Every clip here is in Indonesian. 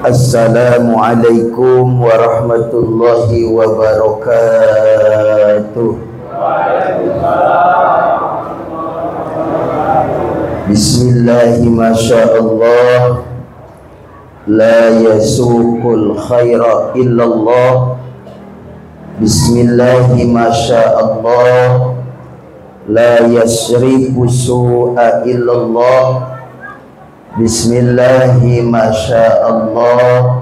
Assalamualaikum warahmatullahi wabarakatuh. Bismillahi masyaallah, la yasuqul khaira illallah. Bismillahi masyaallah, la yasrifu su'a illallah. Bismillahi masyaallah,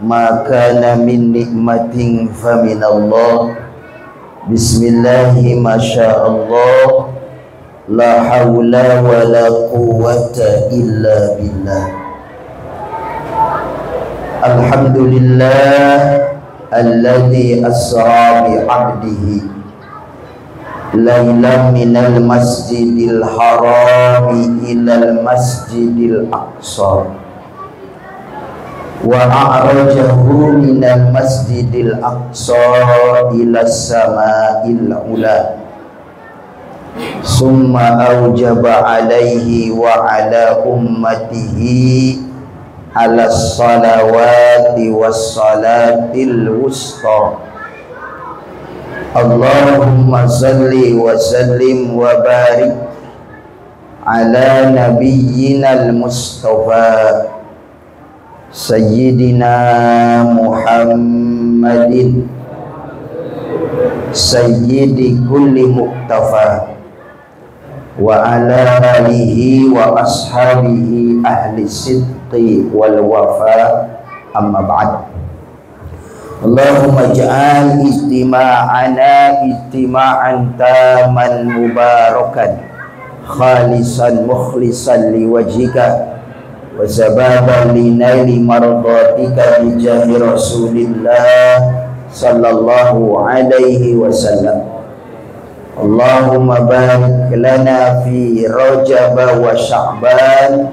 ma kana min nikmatin faminallah. Bismillahi masyaallah, la hawla wa la quwwata illa billah. Alhamdulillah alladzi asra bi 'abdihi lailan minal masjidil harami ilal masjidil aqsa wa a'rajahu minal masjidil aqsa ilas sama'il ula summa awjaba alaihi wa ala ummatihi ala salawati was salatil wusta. Allahumma salli wa sallim wa barik ala nabiyyina al-mustafa sayyidina Muhammadin sayyidi kulli muktafa wa ala alihi wa ashabihi ahli sidqi wal wafa, amma ba'd. Allahumma ja'al istima'ana istima'an taman mubarakan khalisan mukhlisan liwajhika wa sababan linaili mardatika bijahi rasulillah sallallahu alaihi wasallam. Allahumma barik lana fi Rajab wa Sya'ban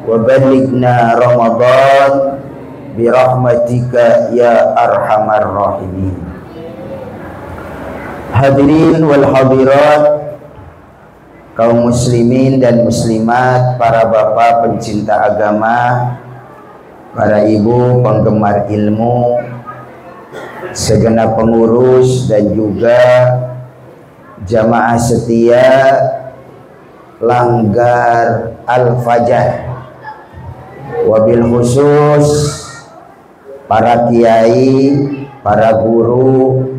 wa balighna Ramadan birahmatika ya arhamar rahimin. Hadirin wal hadirat, kaum muslimin dan muslimat, para bapak pencinta agama, para ibu penggemar ilmu, segenap pengurus dan juga jamaah setia Langgar Al-Fajar, wabil khusus para kiai, para guru,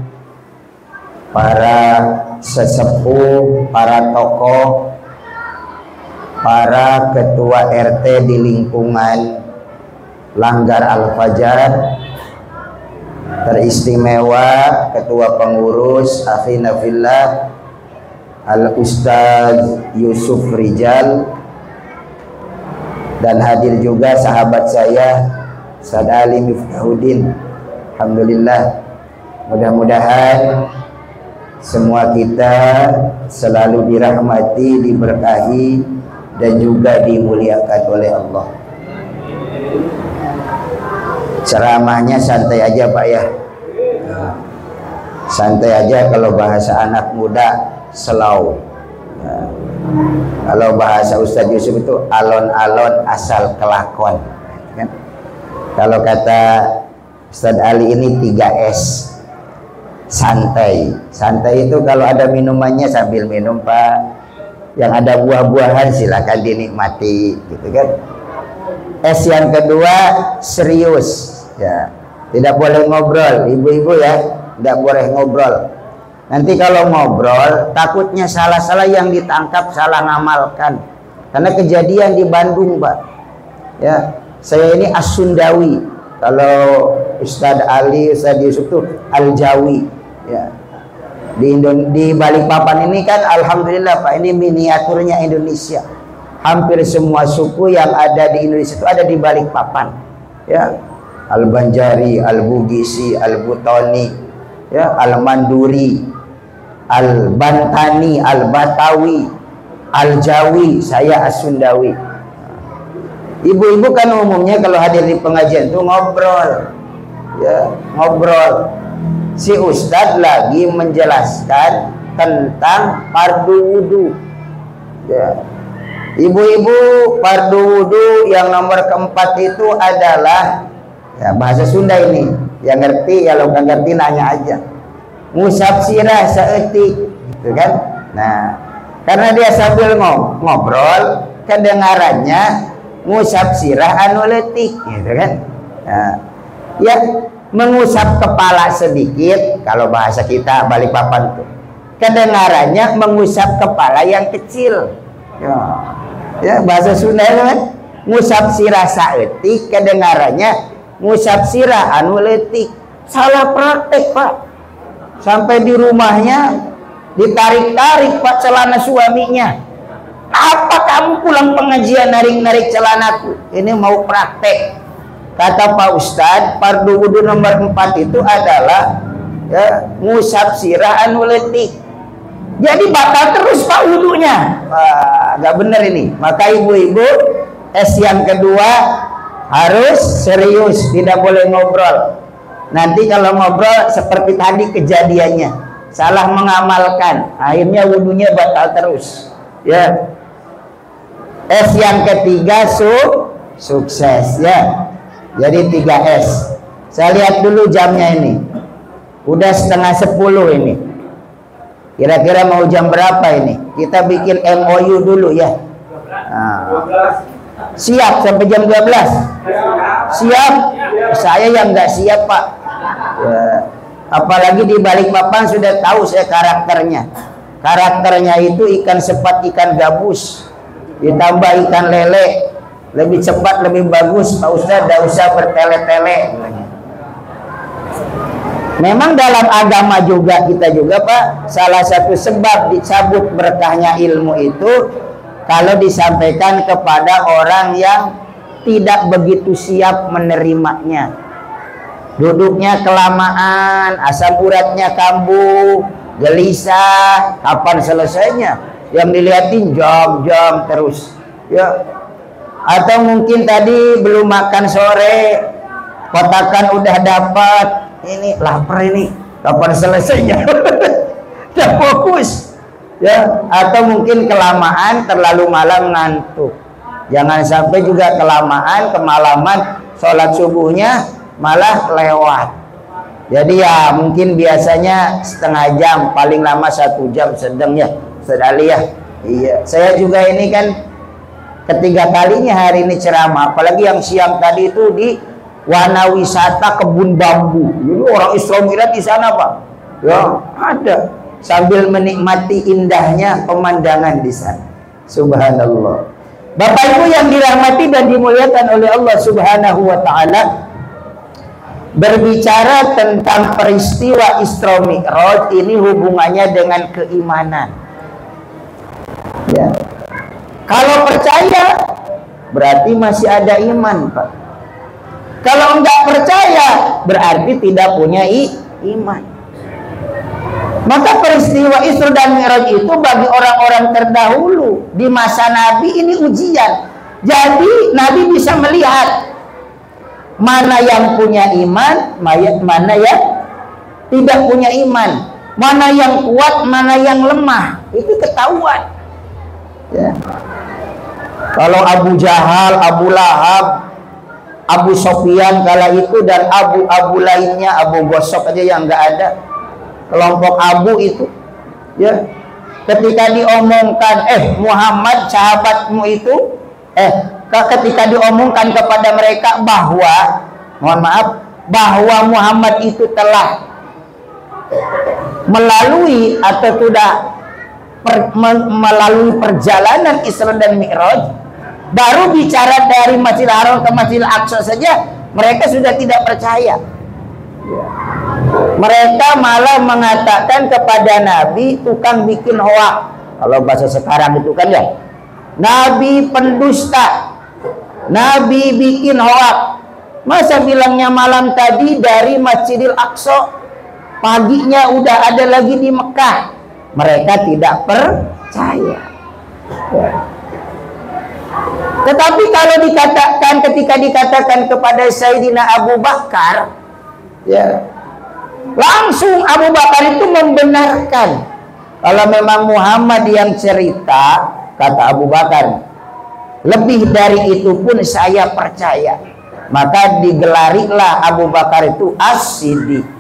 para sesepuh, para tokoh, para ketua RT di lingkungan Langgar Al-Fajar, teristimewa ketua pengurus akhina fillah Al-Ustaz Yusuf Rijal, dan hadir juga sahabat saya Ustaz Ali Miftahuddin. Alhamdulillah, mudah-mudahan semua kita selalu dirahmati, diberkahi, dan juga dimuliakan oleh Allah. Ceramahnya santai aja Pak ya, santai aja. Kalau bahasa anak muda slow, kalau bahasa Ustadz Yusuf itu alon-alon asal kelakon kan? Kalau kata Ustadz Ali ini 3S, santai. Santai itu kalau ada minumannya sambil minum Pak, yang ada buah-buahan silakan dinikmati gitu kan. S yang kedua serius ya, tidak boleh ngobrol, ibu-ibu ya, tidak boleh ngobrol. Nanti kalau ngobrol takutnya salah-salah, yang ditangkap salah ngamalkan. Karena kejadian di Bandung Pak ya, saya ini As-Sundawi, kalau Ustadz Ali, Ustadz Yusuf itu Al-Jawi ya. Di Balikpapan ini kan alhamdulillah Pak, ini miniaturnya Indonesia. Hampir semua suku yang ada di Indonesia itu ada di Balikpapan ya. Al-Banjari, Al-Bugisi, Al-Butoni ya, Al-Manduri, Al-Bantani, Al-Batawi, Al-Jawi, saya As-Sundawi. Ibu-ibu kan umumnya kalau hadir di pengajian itu ngobrol ya, ngobrol. Si Ustadz lagi menjelaskan tentang fardu wudu ya. Ibu-ibu, fardu wudu yang nomor keempat itu adalah, ya bahasa Sunda ini, yang ngerti, kalau nggak ngerti nanya aja. Ngusap sirah seetik, gitu kan? Nah, karena dia sambil ngobrol, kedengarannya ngusap sirah anu letik, gitu kan? Nah, ya mengusap kepala sedikit, kalau bahasa kita Balikpapan tuh, kedengarannya mengusap kepala yang kecil. Ya bahasa Sunda kan, ngusap sirah saeutik, kedengarannya ngusap sirah anu letik. Salah praktek, Pak. Sampai di rumahnya ditarik-tarik Pak celana suaminya. Apa kamu pulang pengajian narik-narik celanaku? Ini mau praktek. Kata Pak Ustadz, fardu wudu nomor 4 itu adalah ya, ngusap sirah anu letik. Jadi batal terus Pak wudunya. Wah, gak bener ini. Maka ibu-ibu, yang kedua harus serius, tidak boleh ngobrol. Nanti kalau ngobrol seperti tadi kejadiannya, salah mengamalkan, akhirnya wudunya batal terus. Ya. Yang ketiga sukses ya. Jadi 3S. Saya lihat dulu jamnya ini. Udah 9:30 ini. Kira-kira mau jam berapa ini? Kita bikin MOU dulu ya. Nah, siap sampai jam 12? Siap? Saya yang nggak siap, Pak. Ya, apalagi di Balikpapan sudah tahu saya karakternya. Karakternya itu ikan sepat, ikan gabus, ditambah ikan lele. Lebih cepat, lebih bagus, Pak Ustadz, tidak usah bertele-tele. Memang dalam agama juga kita juga, Pak, salah satu sebab dicabut berkahnya ilmu itu kalau disampaikan kepada orang yang tidak begitu siap menerimanya. Duduknya kelamaan, asam uratnya kambuh, gelisah, kapan selesainya? Yang dilihatin jam-jam terus. Ya. Atau mungkin tadi belum makan sore, kotakan udah dapat. Ini lapar ini, kapan selesainya? Tidak fokus ya. Atau mungkin kelamaan, terlalu malam ngantuk. Jangan sampai juga kelamaan, kemalaman sholat subuhnya malah lewat. Jadi ya mungkin biasanya setengah jam, paling lama 1 jam sedang ya, sedali ya. Iya, saya juga ini kan ketiga kalinya hari ini ceramah, apalagi yang siang tadi itu di Wana Wisata Kebun Bambu. Jadi orang Islam Mi'raj di sana, Pak. Ya, ada. Sambil menikmati indahnya pemandangan di sana. Subhanallah. Bapak Ibu yang dirahmati dan dimuliakan oleh Allah Subhanahu wa taala, berbicara tentang peristiwa Isra Mi'raj ini hubungannya dengan keimanan. Ya. Kalau percaya berarti masih ada iman, Pak. Kalau enggak percaya berarti tidak punya iman. Maka peristiwa Isra dan Mi'raj itu bagi orang-orang terdahulu di masa Nabi ini ujian. Jadi Nabi bisa melihat mana yang punya iman, mana yang tidak punya iman, mana yang kuat, mana yang lemah. Itu ketahuan. Ya. Kalau Abu Jahal, Abu Lahab, Abu Sofyan kala itu dan Abu lainnya, Abu Gosok aja yang nggak ada, kelompok Abu itu, ya, ketika diomongkan, Muhammad sahabatmu itu, ketika diomongkan kepada mereka bahwa, mohon maaf, bahwa Muhammad itu telah melalui atau sudah melalui perjalanan Isra dan Mi'raj, baru bicara dari Masjidil Haram ke Masjidil Aqsa saja mereka sudah tidak percaya. Mereka malah mengatakan kepada Nabi tukang bikin hoak. Kalau bahasa sekarang itu kan ya, Nabi pendusta, Nabi bikin hoak. Masa bilangnya malam tadi dari Masjidil Aqsa, paginya udah ada lagi di Mekah. Mereka tidak percaya. Ya. Tetapi kalau dikatakan, ketika dikatakan kepada Sayyidina Abu Bakar, ya, langsung Abu Bakar itu membenarkan kalau memang Muhammad yang cerita, kata Abu Bakar, lebih dari itu pun saya percaya. Maka digelarilah Abu Bakar itu As-Siddiq.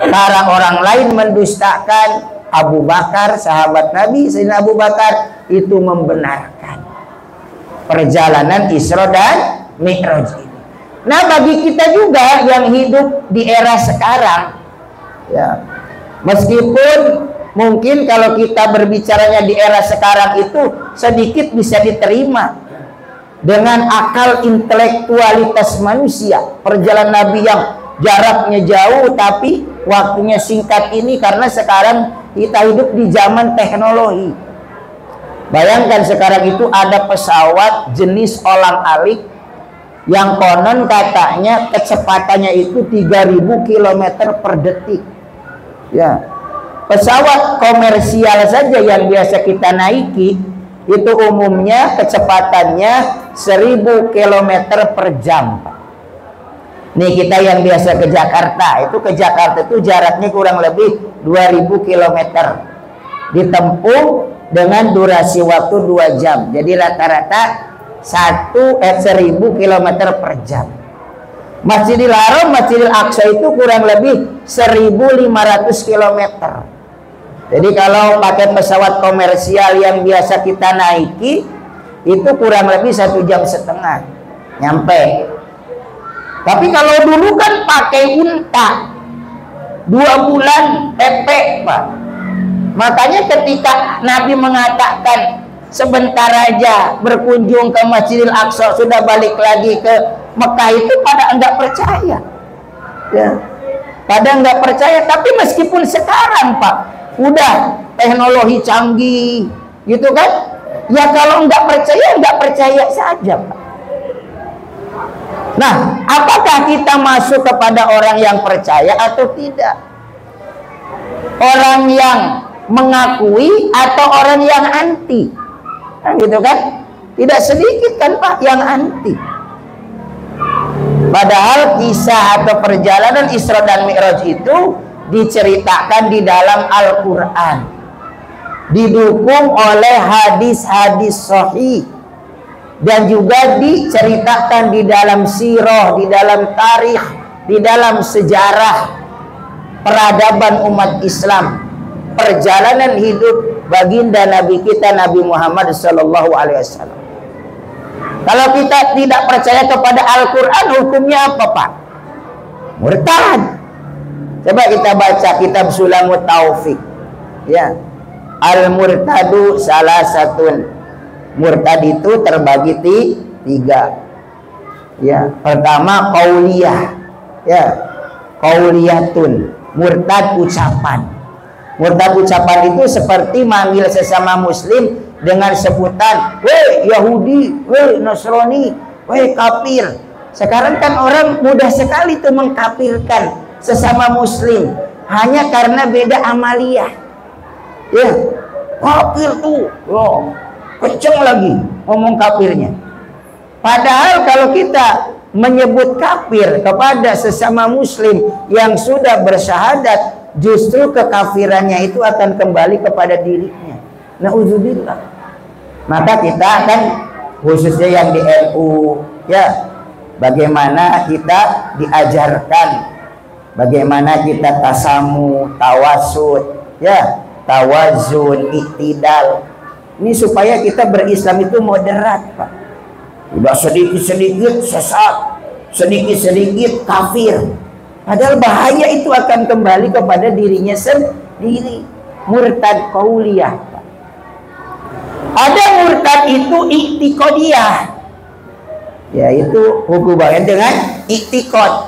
Para orang lain mendustakan, Abu Bakar, sahabat Nabi Sayyidina Abu Bakar itu membenarkan perjalanan Isra dan Mi'raj ini. Nah, bagi kita juga yang hidup di era sekarang, ya, meskipun mungkin kalau kita berbicaranya di era sekarang itu sedikit bisa diterima dengan akal intelektualitas manusia, perjalanan Nabi yang jaraknya jauh tapi waktunya singkat ini karena sekarang kita hidup di zaman teknologi. Bayangkan sekarang itu ada pesawat jenis olang-alik yang konon katanya kecepatannya itu 3000 km per detik. Ya. Pesawat komersial saja yang biasa kita naiki itu umumnya kecepatannya 1000 km per jam. Nih kita yang biasa ke Jakarta, itu ke Jakarta itu jaraknya kurang lebih 2000 km. Ditempuh dengan durasi waktu 2 jam. Jadi rata-rata 1000 km per jam. Masjidil Haram, Masjidil Aqsa itu kurang lebih 1500 km. Jadi kalau pakai pesawat komersial yang biasa kita naiki itu kurang lebih 1,5 jam nyampe. Tapi kalau dulu kan pakai unta 2 bulan PP, Pak. Makanya ketika Nabi mengatakan sebentar aja berkunjung ke Masjidil Aqsa sudah balik lagi ke Mekah, itu pada enggak percaya, ya, pada enggak percaya. Tapi meskipun sekarang, Pak, udah teknologi canggih gitu kan, ya kalau enggak percaya saja, Pak. Nah, apakah kita masuk kepada orang yang percaya atau tidak? Orang yang mengakui atau orang yang anti? Nah, gitu kan? Tidak sedikit kan, Pak, yang anti. Padahal kisah atau perjalanan Isra dan Mi'raj itu diceritakan di dalam Al-Quran, didukung oleh hadis-hadis sahih, dan juga diceritakan di dalam sirah, di dalam tarikh, di dalam sejarah peradaban umat Islam, perjalanan hidup baginda Nabi kita Nabi Muhammad SAW. Kalau kita tidak percaya kepada Al-Quran, hukumnya apa, Pak? Murtad. Coba kita baca kitab Sulamut Taufik, ya. Al-murtadu salah satun. Murtad itu terbagi 3. Ya, pertama qauliyah, ya, qauliyatun, murtad ucapan. Murtad ucapan itu seperti manggil sesama muslim dengan sebutan, "Weh Yahudi, weh Nasrani, weh kafir." Sekarang kan orang mudah sekali tuh mengkafirkan sesama muslim hanya karena beda amaliyah. Ya, kafir tuh, loh, kenceng lagi ngomong kafirnya. Padahal kalau kita menyebut kafir kepada sesama muslim yang sudah bersyahadat, justru kekafirannya itu akan kembali kepada dirinya. Na'udzubillah. Maka kita akan, khususnya yang di NU, ya, bagaimana kita diajarkan, bagaimana kita tasamu, tawasud, ya, tawazun, iktidal. Ini supaya kita berislam itu moderat, Pak. Tidak sedikit-sedikit sesat, sedikit-sedikit kafir. Padahal bahaya itu akan kembali kepada dirinya sendiri. Murtad qauliyah, Pak. Ada murtad itu i'tiqadiyah, yaitu hubungannya dengan i'tiqad.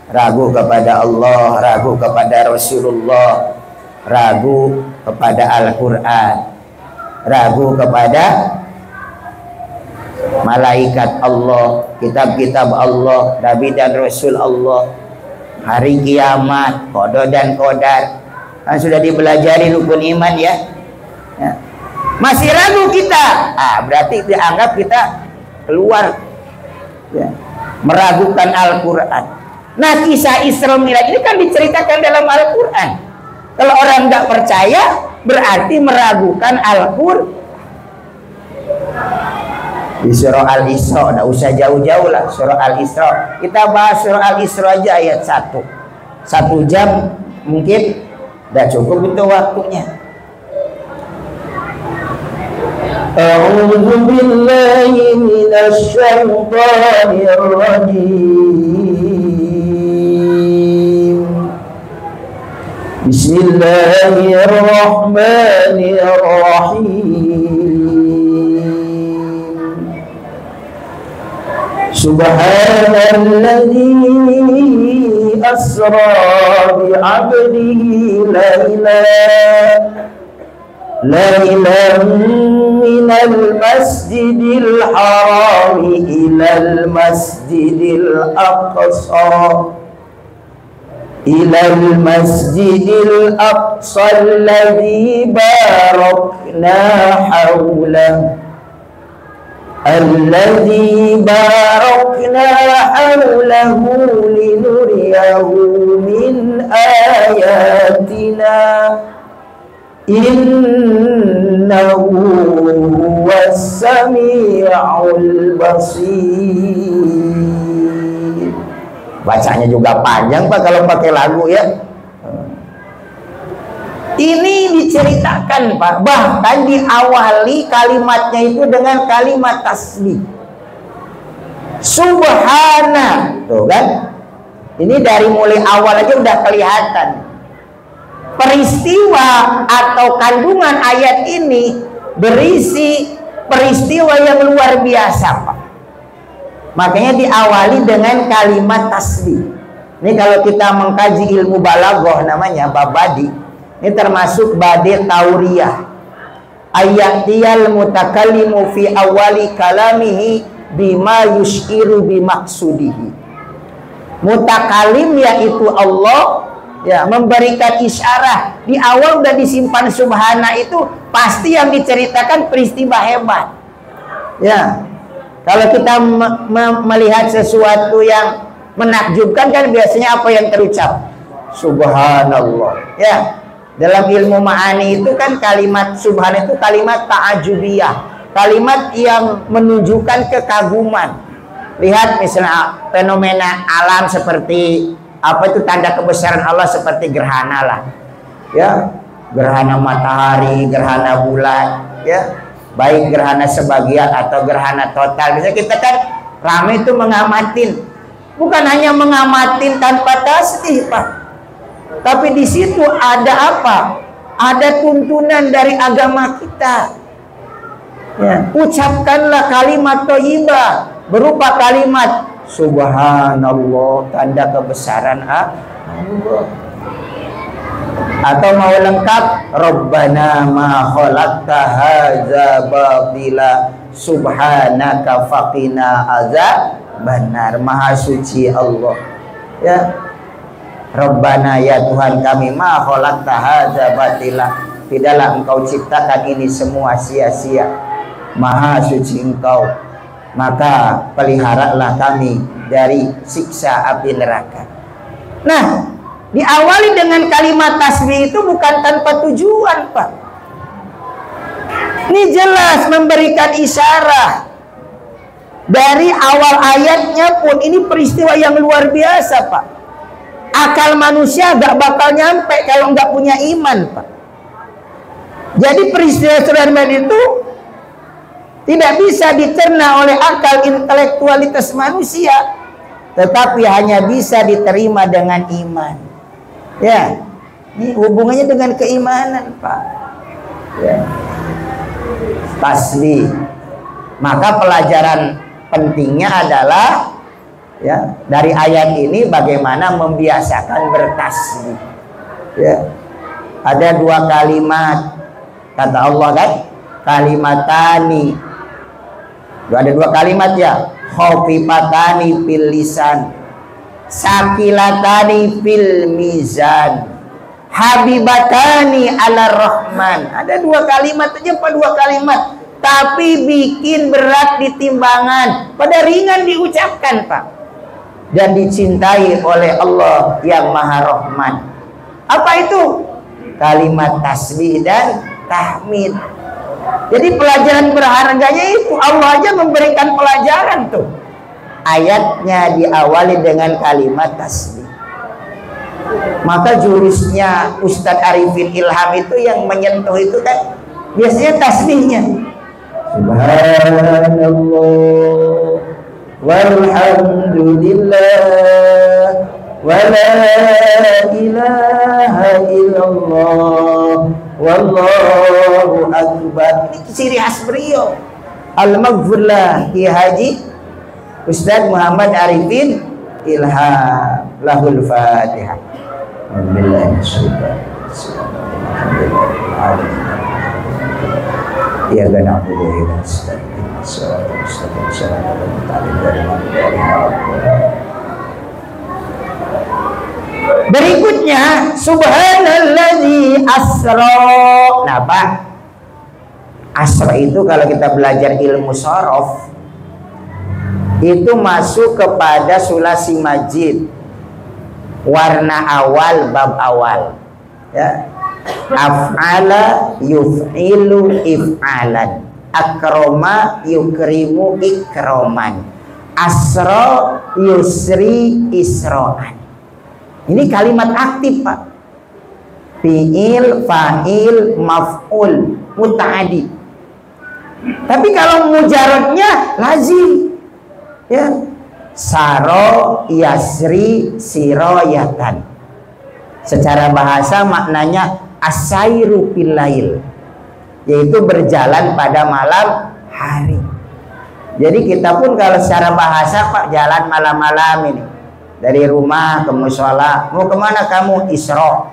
Ragu kepada Allah, ragu kepada Rasulullah, ragu kepada Al-Quran, ragu kepada malaikat Allah, kitab-kitab Allah, Nabi dan Rasul Allah, hari kiamat, qada dan qadar. Kan sudah dipelajari rukun iman, ya. Masih ragu kita, berarti dianggap kita keluar, ya, meragukan Al-Quran. Nah, kisah Isra Mi'raj ini kan diceritakan dalam Al-Quran. Kalau orang nggak percaya, berarti meragukan Al-Quran. Di surah Al-Isra, nggak usah jauh-jauh lah, surah Al-Isra. Kita bahas surah Al-Isra aja ayat 1. 1 jam mungkin udah cukup itu waktunya. A'udzu billahi minasy syaithanir rajim. Bismillahirrahmanirrahim. Subhanalladzi asra bi'abdihi lailan minal masjidil harami ilal masjidil aqsa alladzi barakna hawlahu linuriyahu min ayatina innahu huwas sami'ul basir. Bacanya juga panjang Pak kalau pakai lagu ya. Ini diceritakan Pak, bahkan diawali kalimatnya itu dengan kalimat tasbih. Subhana, tuh kan? Ini dari mulai awal aja udah kelihatan. Peristiwa atau kandungan ayat ini berisi peristiwa yang luar biasa Pak. Makanya diawali dengan kalimat tasbih. Ini kalau kita mengkaji ilmu balaghah namanya babadi. Ini termasuk badi tauriyah. Ayatiyal mutakallimu fi awali kalamihi bima yushiru bimaksudihi. Mutakalim yaitu Allah ya memberikan isyarat. Di awal udah disimpan subhana itu pasti yang diceritakan peristiwa hebat. Ya. Kalau kita melihat sesuatu yang menakjubkan kan biasanya apa yang terucap? Subhanallah. Ya. Dalam ilmu ma'ani itu kan kalimat subhan itu kalimat ta'ajubiyah, kalimat yang menunjukkan kekaguman. Lihat misalnya fenomena alam seperti apa itu tanda kebesaran Allah seperti gerhana lah, ya gerhana matahari, gerhana bulan, ya baik gerhana sebagian atau gerhana total. Misalnya kita kan ramai itu mengamatin, bukan hanya mengamatin tanpa tasbih Pak. Tapi di situ ada apa? Ada tuntunan dari agama kita. Ya, ucapkanlah kalimat thayyibah berupa kalimat subhanallah, tanda kebesaran Allah. Atau mau lengkap Rabbana ma khalaqta hadza batila subhanaka faqina azabannar. Maha suci Allah. Ya. Rabbana ya Tuhan kami ma khalaqta hadza batila, tidaklah engkau ciptakan ini semua sia-sia, maha suci engkau, maka peliharalah kami dari siksa api neraka. Nah, diawali dengan kalimat tasbih itu bukan tanpa tujuan Pak. Ini jelas memberikan isyarat. Dari awal ayatnya pun ini peristiwa yang luar biasa Pak. Akal manusia gak bakal nyampe kalau nggak punya iman Pak. Jadi peristiwa Sulaiman itu tidak bisa dicerna oleh akal intelektualitas manusia, tetapi hanya bisa diterima dengan iman. Ya, ini hubungannya dengan keimanan Pak. Ya. Tasbih. Maka pelajaran pentingnya adalah ya, dari ayat ini bagaimana membiasakan bertasbih. Ya. Ada dua kalimat kata Allah kan, kalimatani. Ada dua kalimat ya, khafifatani fil lisan, sakilatani fil mizan, habibatani ala rahman. Ada dua kalimat aja Pak, dua kalimat, tapi bikin berat di timbangan, pada ringan diucapkan Pak, dan dicintai oleh Allah yang Maha Rahman. Apa itu? Kalimat tasbih dan tahmid. Jadi pelajaran berharganya itu Allah aja memberikan pelajaran tuh. Ayatnya diawali dengan kalimat tasbih. Maka jurusnya Ustadz Arifin Ilham itu yang menyentuh itu kan biasanya tasbihnya. Subhanallah walhamdulillah wala ilaha illallah wallahu akbar. Ini ciri khas beliau. Al-Maghfurlah Ki Haji Ustadz Muhammad Arifin Ilham. Lahul Fatihah. Ya gana berikutnya subhanalladzi asra. Nah, Pak, asra itu kalau kita belajar ilmu shorof itu masuk kepada sulasi majid, warna awal bab awal, ya. Af'ala yuf'ilu if'alan, akroma yukrimu ikroman, asra yusri isro'an. Ini kalimat aktif, Pak. Fi'il, fa'il, maf'ul, muta'adi. Tapi kalau mujaradnya lazim, ya. Saro yasri siroyatan. Secara bahasa maknanya asairu fil lail, yaitu berjalan pada malam hari. Jadi kita pun kalau secara bahasa, Pak, jalan malam-malam ini dari rumah ke mushola. Mau kemana kamu? Isro.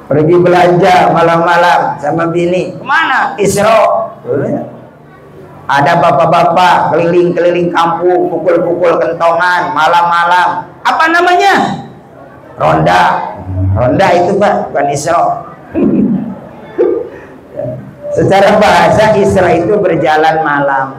Pergi belanja malam-malam sama bini. Kemana? Isro. Ada bapak-bapak keliling-keliling kampung, pukul-pukul kentongan malam-malam. Apa namanya? Ronda. Ronda itu, Pak, bukan Isra. Secara bahasa Isra itu berjalan malam.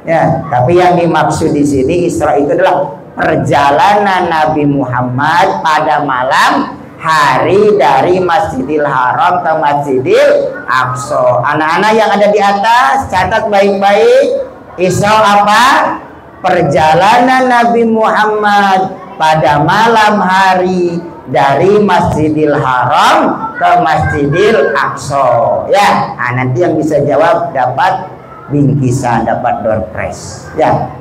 Ya, tapi yang dimaksud di sini Isra itu adalah perjalanan Nabi Muhammad pada malam hari dari Masjidil Haram ke Masjidil Aqsa. Anak-anak yang ada di atas catat baik-baik. Isra apa? Perjalanan Nabi Muhammad pada malam hari dari Masjidil Haram ke Masjidil Aqsa. Ya, nah, nanti yang bisa jawab dapat bingkisan, dapat door prize. Ya.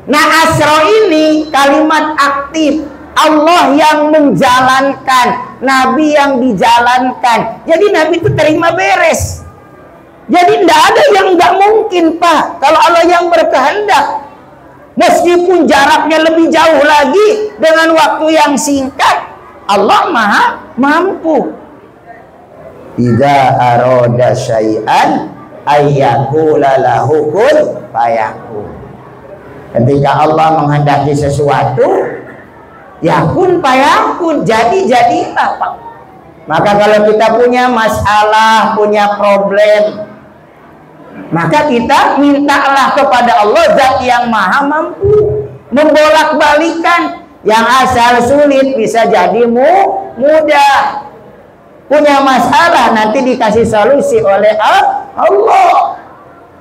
Nah, asra ini kalimat aktif. Allah yang menjalankan, Nabi yang dijalankan. Jadi Nabi itu terima beres. Jadi tidak ada yang nggak mungkin, Pak. Kalau Allah yang berkehendak, meskipun jaraknya lebih jauh lagi dengan waktu yang singkat, Allah maha mampu. Idza arada syai'an ayyakula lahu kun fayakun. Ketika Allah menghendaki sesuatu, yakun fayakun, jadilah, Pak. Maka kalau kita punya masalah, punya problem, maka kita mintalah kepada Allah, zat yang maha mampu membolak-balikan yang asal sulit bisa jadi mudah. Punya masalah nanti dikasih solusi oleh Allah.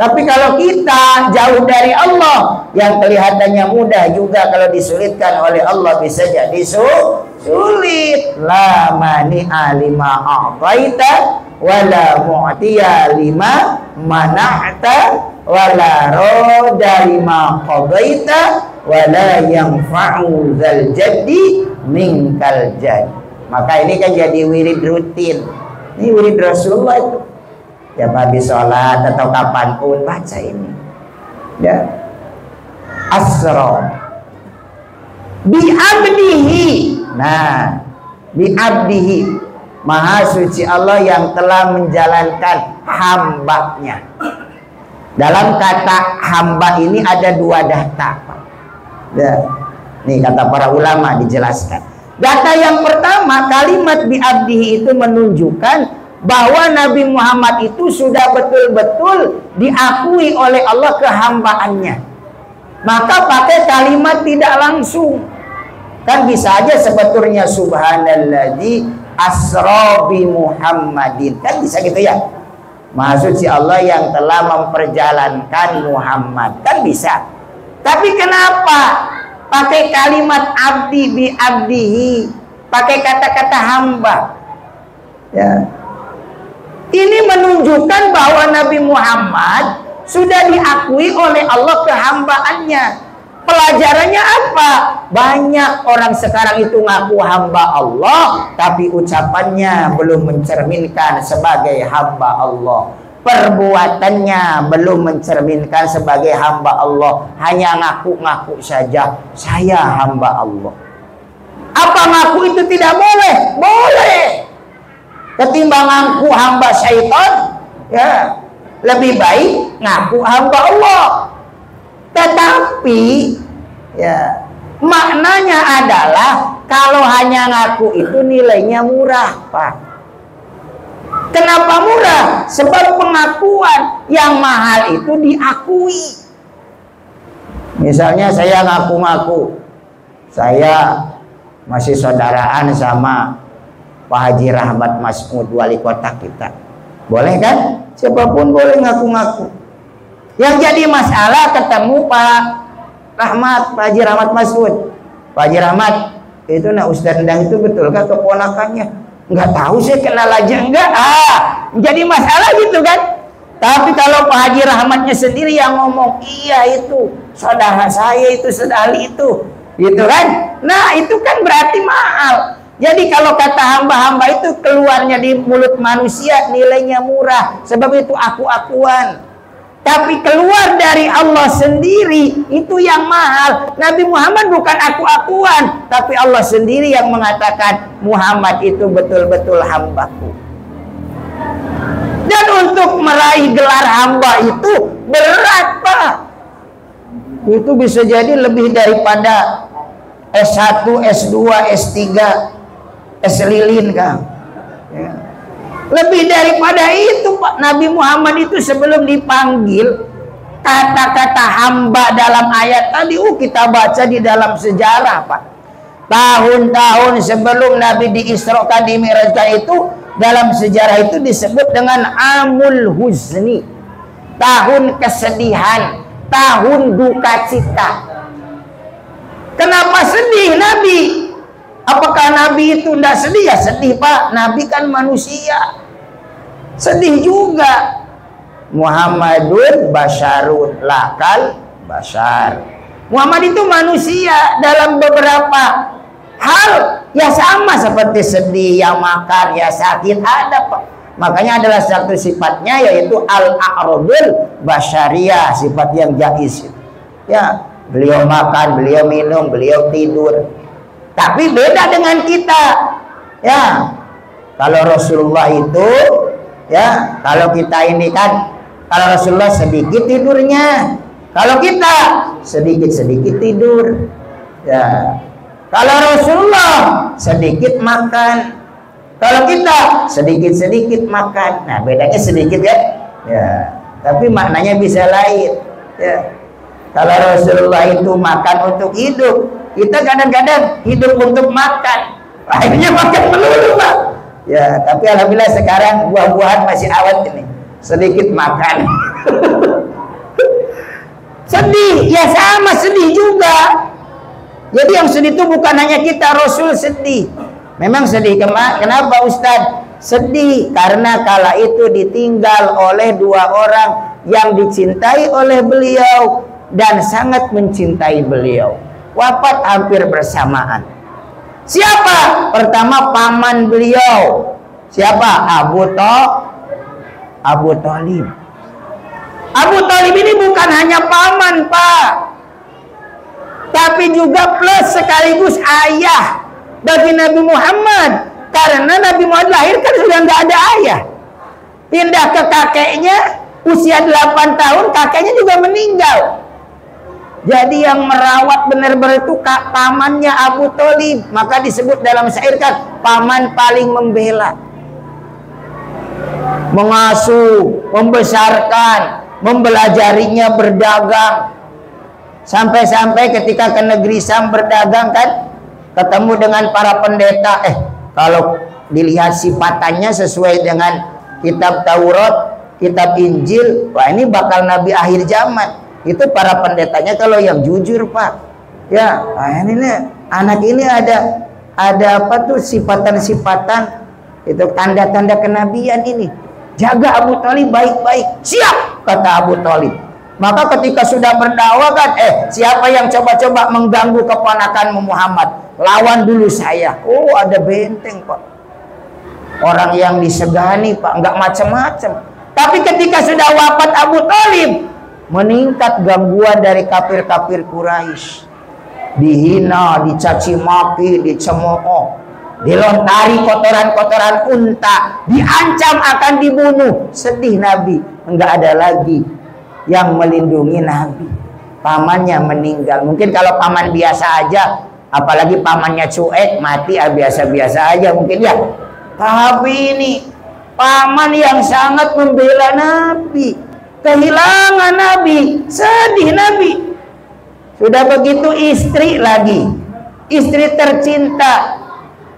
Tapi kalau kita jauh dari Allah, yang kelihatannya mudah juga kalau disulitkan oleh Allah bisa jadi sulit. La mani'a lima a'taita wala mu'tiya lima mana'ta wala roda lima qadaita wala yanfa'u dzal jaddi minkal jadd. Maka ini kan jadi wirid rutin. Ini wirid Rasulullah itu. Ya, habis sholat atau kapanpun baca ini. Ya. Asra bi'abdihi. Nah, bi'abdihi, maha suci Allah yang telah menjalankan hambanya. Dalam kata hamba ini ada dua data. Ya. Nih kata para ulama dijelaskan. Data yang pertama, kalimat bi'abdihi itu menunjukkan bahwa Nabi Muhammad itu sudah betul-betul diakui oleh Allah kehambaannya. Maka pakai kalimat tidak langsung. Kan bisa aja sebetulnya subhanalladzi asra bi Muhammadin. Kan bisa gitu ya. Maha suci Allah yang telah memperjalankan Muhammad. Kan bisa. Tapi kenapa pakai kalimat abdi bi abdihi, pakai kata-kata hamba? Ya. Ini menunjukkan bahwa Nabi Muhammad sudah diakui oleh Allah kehambaannya. Pelajarannya apa? Banyak orang sekarang itu ngaku hamba Allah, tapi ucapannya belum mencerminkan sebagai hamba Allah. Perbuatannya belum mencerminkan sebagai hamba Allah. Hanya ngaku-ngaku saja, saya hamba Allah. Apa ngaku itu tidak boleh? Boleh. Ketimbang ngaku hamba syaitan, ya, lebih baik ngaku hamba Allah. Tetapi ya, maknanya adalah kalau hanya ngaku itu nilainya murah, Pak. Kenapa murah? Sebab pengakuan yang mahal itu diakui. Misalnya saya ngaku-ngaku saya masih saudaraan sama Pak Haji Rahmat Masmud, wali kota kita. Boleh kan? Siapapun boleh ngaku-ngaku. Yang jadi masalah ketemu Pak Rahmat, Pak Haji Rahmat Masmud. Pak Haji Rahmat, itu Ustaz Endang itu betulkah keponakannya? Enggak tahu, saya kenal aja enggak. Jadi masalah gitu kan. Tapi kalau Pak Haji Rahmatnya sendiri yang ngomong, iya itu saudara saya, itu sedali itu, gitu kan. Nah itu kan berarti mahal. Jadi kalau kata hamba-hamba itu keluarnya di mulut manusia nilainya murah, sebab itu aku-akuan. Tapi keluar dari Allah sendiri itu yang mahal. Nabi Muhammad bukan aku-akuan, tapi Allah sendiri yang mengatakan Muhammad itu betul-betul hambaku. Dan untuk meraih gelar hamba itu berat, Pak. Itu bisa jadi lebih daripada S1, S2, S3, S lilin, Kang. Ya. Lebih daripada itu, Pak. Nabi Muhammad itu sebelum dipanggil, kata-kata hamba dalam ayat tadi kita baca di dalam sejarah, Pak. Tahun-tahun sebelum Nabi diisrokan, dimi'rajkan itu, dalam sejarah itu disebut dengan Amul Huzni, tahun kesedihan, tahun duka cita. Kenapa sedih Nabi? Apakah Nabi itu tidak sedih? Ya sedih, Pak. Nabi kan manusia. Sedih juga. Muhammadun basyarun lakal basyar. Muhammad itu manusia dalam beberapa hal ya sama seperti sedih, yang makan, ya sakit, ada, Pak. Makanya adalah satu sifatnya yaitu al-a'radul basyariyah, sifat yang jaiz. Ya, beliau makan, beliau minum, beliau tidur. Tapi beda dengan kita. Ya. Kalau Rasulullah itu, ya, kalau kita ini kan, kalau Rasulullah sedikit tidurnya, kalau kita sedikit-sedikit tidur. Ya. Kalau Rasulullah sedikit makan, kalau kita sedikit-sedikit makan. Nah, bedanya sedikit kan? Ya. Tapi maknanya bisa lain. Ya. Kalau Rasulullah itu makan untuk hidup, kita kadang-kadang hidup untuk makan. Akhirnya makan melulu, Pak. Ya, tapi alhamdulillah sekarang buah-buahan masih awet ini. Sedikit makan. Sedih, ya sama sedih juga. Jadi yang sedih itu bukan hanya kita, Rasul sedih. Memang sedih, kenapa Ustadz? Sedih karena kala itu ditinggal oleh dua orang yang dicintai oleh beliau dan sangat mencintai beliau. Wafat hampir bersamaan. Siapa? Pertama paman beliau. Siapa? Abu Thalib. Abu Thalib ini bukan hanya paman, Pak, tapi juga plus sekaligus ayah bagi Nabi Muhammad. Karena Nabi Muhammad lahir kan sudah nggak ada ayah. Pindah ke kakeknya, usia 8 tahun, kakeknya juga meninggal. Jadi yang merawat benar-benar itu pamannya Abu Thalib. Maka disebut dalam syair kan, paman paling membela, mengasuh, membesarkan, mempelajarinya berdagang. Sampai-sampai ketika ke negeri Sam berdagang kan, ketemu dengan para pendeta. Kalau dilihat sifatannya sesuai dengan kitab Taurat, kitab Injil, wah ini bakal nabi akhir zaman. Itu para pendetanya kalau yang jujur, Pak. Ya, nah ini nih, anak ini ada apa tuh sifatan-sifatan, itu tanda-tanda kenabian ini. Jaga Abu Thalib baik-baik. Siap, kata Abu Thalib. Maka ketika sudah berdakwah kan, siapa yang coba-coba mengganggu keponakanmu Muhammad, lawan dulu saya. Oh, ada benteng, Pak. Orang yang disegani, Pak, nggak macam-macam. Tapi ketika sudah wafat Abu Thalib, meningkat gangguan dari kafir-kafir Quraisy. Dihina, dicaci maki, dicemooh, dilontari kotoran-kotoran unta, diancam akan dibunuh. Sedih Nabi, enggak ada lagi yang melindungi Nabi. Pamannya meninggal. Mungkin kalau paman biasa aja, apalagi pamannya cuek, mati biasa-biasa aja mungkin ya. Tapi ini paman yang sangat membela Nabi, kehilangan Nabi, sedih Nabi. Sudah begitu istri lagi, istri tercinta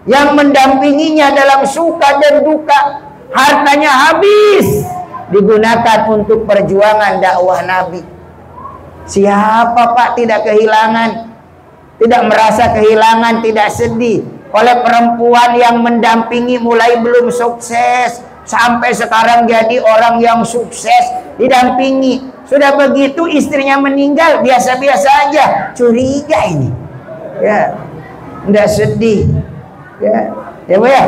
yang mendampinginya dalam suka dan duka, hartanya habis digunakan untuk perjuangan dakwah Nabi. Siapa, Pak, tidak kehilangan, tidak merasa kehilangan, tidak sedih oleh perempuan yang mendampingi mulai belum sukses sampai sekarang jadi orang yang sukses, didampingi. Sudah begitu istrinya meninggal, biasa-biasa aja, curiga ini. Ya, enggak sedih. Ya, ya, Pak ya.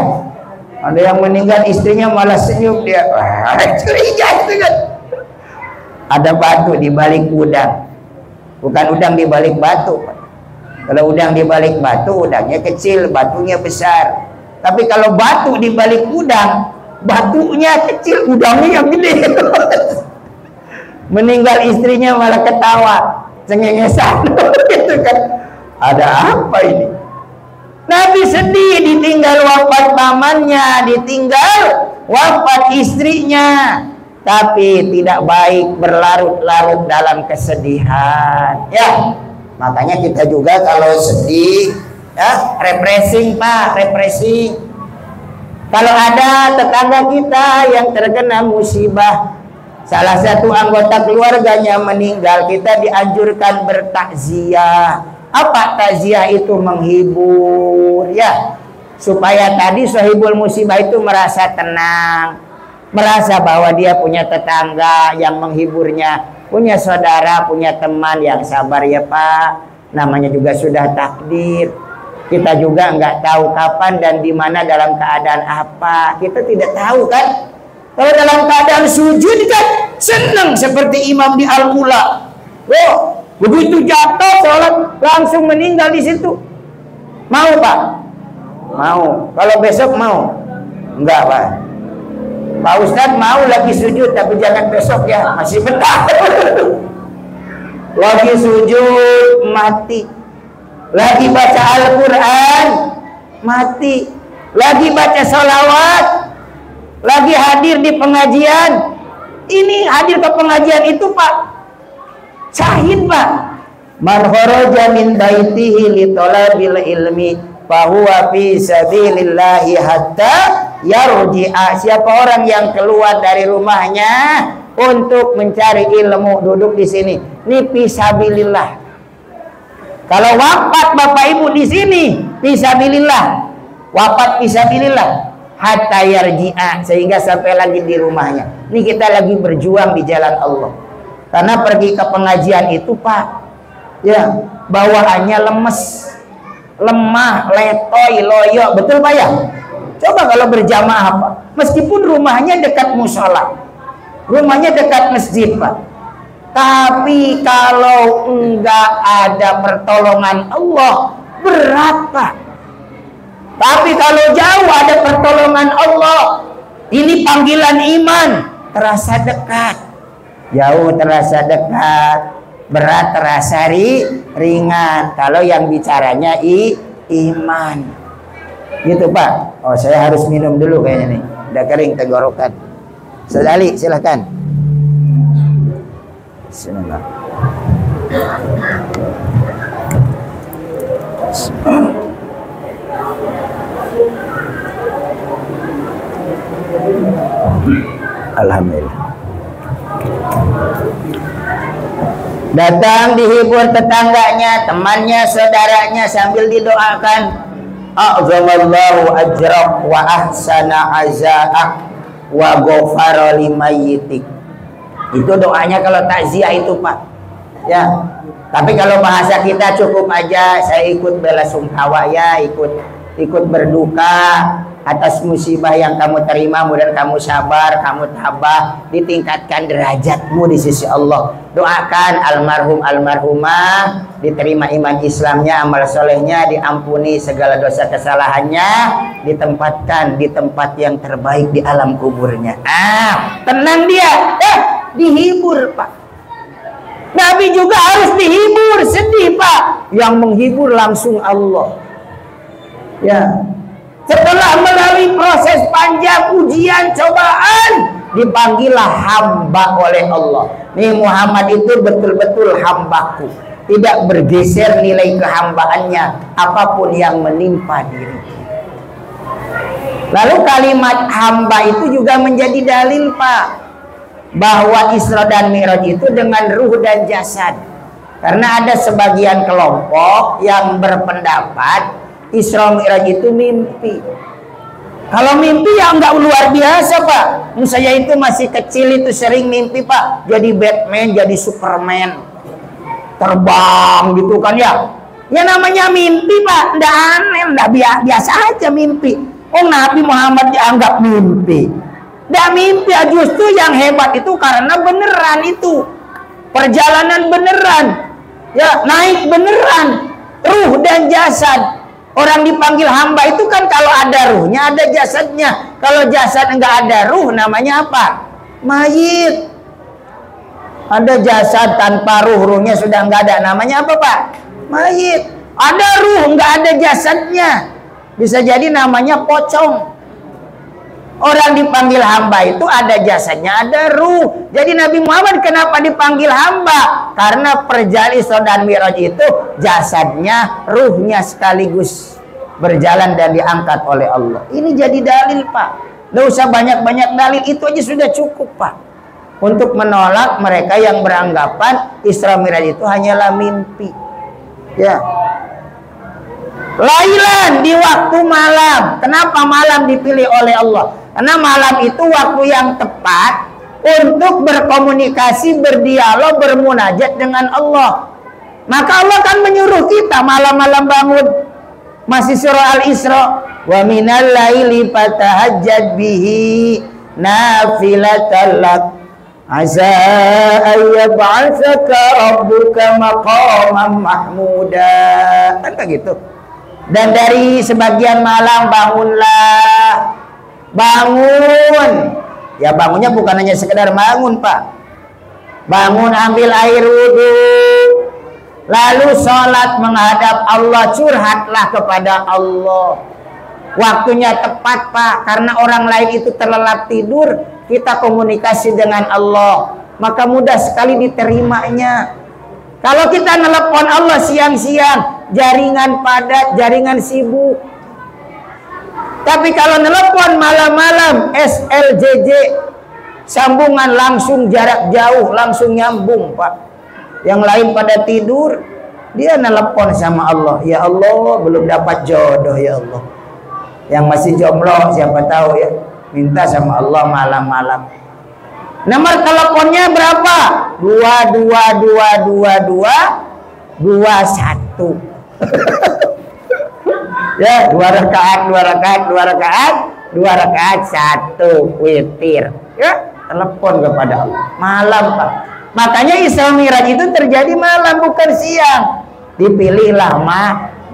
Ada yang meninggal istrinya malah senyum dia. Wah, curiga itu kan. Ada batu di balik udang. Bukan udang di balik batu, Pak. Kalau udang di balik batu, udangnya kecil, batunya besar. Tapi kalau batu di balik udang, batunya kecil, udangnya yang gede. Meninggal istrinya malah ketawa, cengengesan. Gitu kan. Ada apa ini? Nabi sedih ditinggal wafat pamannya, ditinggal wafat istrinya. Tapi tidak baik berlarut-larut dalam kesedihan. Ya, makanya kita juga kalau sedih, ya, refreshing, Pak, refreshing. Kalau ada tetangga kita yang terkena musibah, salah satu anggota keluarganya meninggal, kita dianjurkan bertakziah. Apa takziah itu? Menghibur, ya, supaya tadi sahibul musibah itu merasa tenang, merasa bahwa dia punya tetangga yang menghiburnya, punya saudara, punya teman yang sabar, ya Pak. Namanya juga sudah takdir. Kita juga nggak tahu kapan dan di mana, dalam keadaan apa. Kita tidak tahu kan. Kalau dalam keadaan sujud kan senang seperti imam di Al-Ula. Oh, begitu jatuh sholat langsung meninggal di situ. Mau, Pak? Mau. Kalau besok mau? Enggak, Pak. Pak Ustadz mau lagi sujud, tapi jangan besok ya, masih bentar. Lagi sujud mati, lagi baca Al-Quran mati, lagi baca sholawat, lagi hadir di pengajian. Ini hadir ke pengajian itu, Pak, syahid, Pak. Man kharaja min baitihi li talabil ilmi fahuwa fi sabilillahi hatta yarji'a. Siapa orang yang keluar dari rumahnya untuk mencari ilmu, duduk di sini, ini fisabilillah. Kalau wafat Bapak Ibu di sini, fisabilillah, wafat fisabilillah, hatta yarji'a, sehingga sampai lagi di rumahnya. Ini kita lagi berjuang di jalan Allah. Karena pergi ke pengajian itu, Pak, ya, bawaannya lemes, lemah, letoy, loyo, betul, Pak ya? Coba kalau berjamaah, Pak, meskipun rumahnya dekat musola, rumahnya dekat masjid, Pak, tapi kalau enggak ada pertolongan Allah, berat, Pak. Tapi kalau jauh ada pertolongan Allah, ini panggilan iman, terasa dekat. Jauh terasa dekat, berat terasa ringan. Kalau yang bicaranya iman. Gitu, Pak. Oh, saya harus minum dulu kayaknya nih. Udah kering tenggorokan. Sedali, silahkan. Bismillah. Alhamdulillah. Datang dihibur tetangganya, temannya, saudaranya sambil didoakan. A'zamallahu ajrak wa ahsana aza'ak wa ghafara limayyitik. Itu doanya kalau takziah itu, Pak. Ya. Tapi kalau bahasa kita cukup aja, saya ikut bela sungkawa ya, ikut berduka atas musibah yang kamu terima, mudah kamu sabar, kamu tabah, ditingkatkan derajatmu di sisi Allah. Doakan almarhum almarhumah diterima iman Islamnya, amal solehnya, diampuni segala dosa kesalahannya, ditempatkan di tempat yang terbaik di alam kuburnya. Tenang dia, dihibur, Pak. Nabi juga harus dihibur, sedih, Pak. Yang menghibur langsung Allah. Ya. Setelah melalui proses panjang ujian cobaan, dipanggillah hamba oleh Allah. Nih Muhammad itu betul-betul hambaku, tidak bergeser nilai kehambaannya apapun yang menimpa diri. Lalu kalimat hamba itu juga menjadi dalil, Pak, bahwa Isra dan Mi'raj itu dengan ruh dan jasad. Karena ada sebagian kelompok yang berpendapat Isra Mi'raj itu mimpi. Kalau mimpi ya nggak luar biasa, Pak. Saya itu masih kecil itu sering mimpi, Pak. Jadi Batman, jadi Superman, terbang gitu kan ya. Ya namanya mimpi, Pak. Nggak aneh, nggak biasa aja mimpi. Oh, Nabi Muhammad dianggap mimpi. Nggak mimpi, justru yang hebat itu karena beneran itu. Perjalanan beneran. Ya, naik beneran. Ruh dan jasad. Orang dipanggil hamba itu kan kalau ada ruhnya, ada jasadnya. Kalau jasad enggak ada ruh, namanya apa? Mayit. Ada jasad tanpa ruh, ruhnya sudah enggak ada. Namanya apa, Pak? Mayit. Ada ruh, enggak ada jasadnya. Bisa jadi namanya pocong. Orang dipanggil hamba itu ada jasadnya, ada ruh. Jadi Nabi Muhammad kenapa dipanggil hamba? Karena perjalanan Isra dan Mi'raj itu jasadnya, ruhnya sekaligus berjalan dan diangkat oleh Allah. Ini jadi dalil, Pak. Nggak usah banyak-banyak dalil, itu aja sudah cukup, Pak, untuk menolak mereka yang beranggapan Isra Mi'raj itu hanyalah mimpi. Ya. Lailan, di waktu malam. Kenapa malam dipilih oleh Allah? Karena malam itu waktu yang tepat untuk berkomunikasi, berdialog, bermunajat dengan Allah. Maka Allah kan menyuruh kita malam-malam bangun. Masih surah Al-Isra. Wa minal laili fatahajjad bihi nafilatan lak asa ayyab'atsaka rabbuka maqaman mahmuda. Kan gitu. Dan dari sebagian malam bangunlah. Bangun. Ya bangunnya bukan hanya sekedar bangun, Pak. Bangun, ambil air wudhu, lalu sholat menghadap Allah, curhatlah kepada Allah. Waktunya tepat, Pak, karena orang lain itu terlelap tidur, kita komunikasi dengan Allah, maka mudah sekali diterimanya. Kalau kita nelpon Allah siang-siang, jaringan padat, jaringan sibuk. Tapi kalau nelpon malam-malam, SLJJ, sambungan langsung jarak jauh, langsung nyambung, Pak. Yang lain pada tidur, dia nelpon sama Allah. Ya Allah, belum dapat jodoh, ya Allah. Yang masih jomblo, siapa tahu ya, minta sama Allah malam-malam. Nomor teleponnya berapa? 2222221. Ya, 2 rakaat, 1 witir. Ya, telepon kepada Allah malam, Pak. Makanya Isra Mi'raj itu terjadi malam, bukan siang. Dipilihlah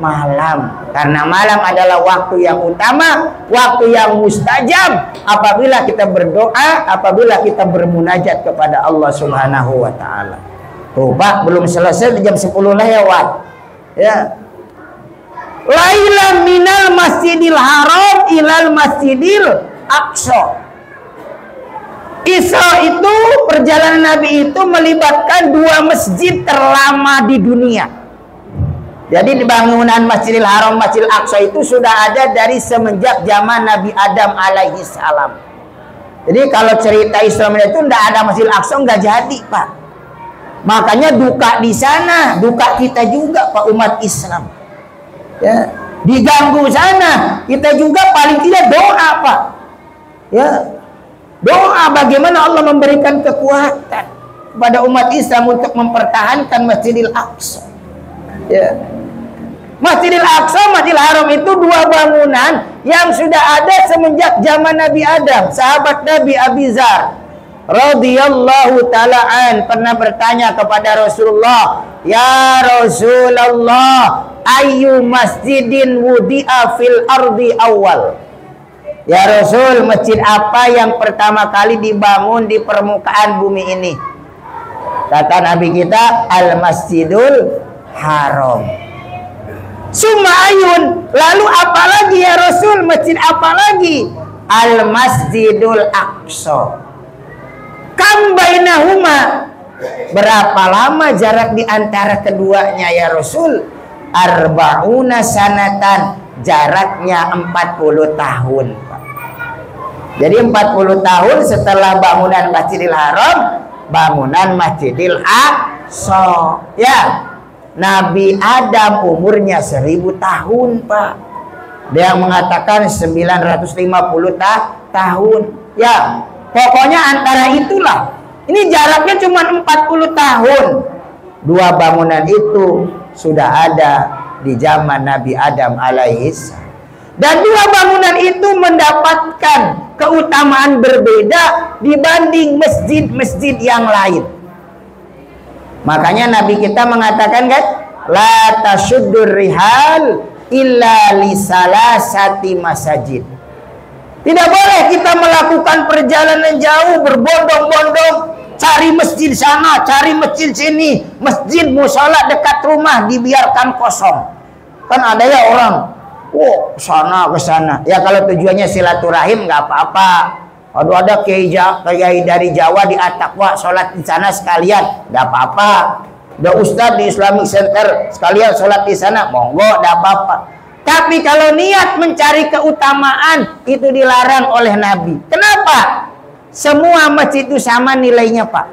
malam, karena malam adalah waktu yang utama, waktu yang mustajab apabila kita berdoa, apabila kita bermunajat kepada Allah Subhanahu wa taala. Tuh, Pak, belum selesai, jam 10 lewat. Ya. Lailan minal Masjidil Haram ilal Masjidil Aqsa. Isra itu, perjalanan Nabi itu melibatkan 2 masjid terlama di dunia. Jadi di bangunan Masjidil Haram, Masjidil Aqsa itu sudah ada dari semenjak zaman Nabi Adam alaihi salam. Jadi kalau cerita Isra itu tidak ada Masjidil Aqsa, nggak jadi, Pak. Makanya duka di sana, duka kita juga Pak umat Islam. Ya, diganggu sana, kita juga paling tidak doa Pak. Ya, doa bagaimana Allah memberikan kekuatan kepada umat Islam untuk mempertahankan Masjidil Aqsa. Ya. Masjidil Aqsa, Masjidil Haram itu dua bangunan yang sudah ada semenjak zaman Nabi Adam. Sahabat Nabi Abi Dzar radhiyallahu ta'ala an pernah bertanya kepada Rasulullah, "Ya Rasulullah, ayyu masjidin wudi'a fil ardi awal?" Ya Rasul, masjid apa yang pertama kali dibangun di permukaan bumi ini? Kata Nabi kita, Al-Masjidul Haram. Summa ayun, lalu apa lagi ya Rasul? Masjid apa lagi? Al-Masjidul Aqsa. Kam bainahuma, berapa lama jarak di antara keduanya ya Rasul? Arba'una sanatan, jaraknya 40 tahun. Jadi 40 tahun setelah bangunan Masjidil Haram, bangunan Masjidil Aqsa. Ya, Nabi Adam umurnya 1000 tahun Pak. Dia mengatakan 950 tahun. Ya, pokoknya antara itulah. Ini jaraknya cuma 40 tahun. Dua bangunan itu sudah ada di zaman Nabi Adam alaihis. Dan dua bangunan itu mendapatkan keutamaan berbeda dibanding masjid-masjid yang lain. Makanya Nabi kita mengatakan kan, la tasyuddur rihal illa li salasati masajid. Tidak boleh kita melakukan perjalanan jauh berbondong-bondong cari masjid sana, cari masjid sini, masjid mushola dekat rumah dibiarkan kosong. Kan ada ya orang, sana ke sana. Ya kalau tujuannya silaturahim nggak apa-apa. Aduh, ada kiai dari Jawa di Atakwa sholat di sana sekalian, nggak apa-apa. Ada ustadz di Islamic Center sekalian sholat di sana, monggo, nggak apa-apa. Tapi kalau niat mencari keutamaan itu dilarang oleh Nabi. Kenapa? Semua masjid itu sama nilainya Pak.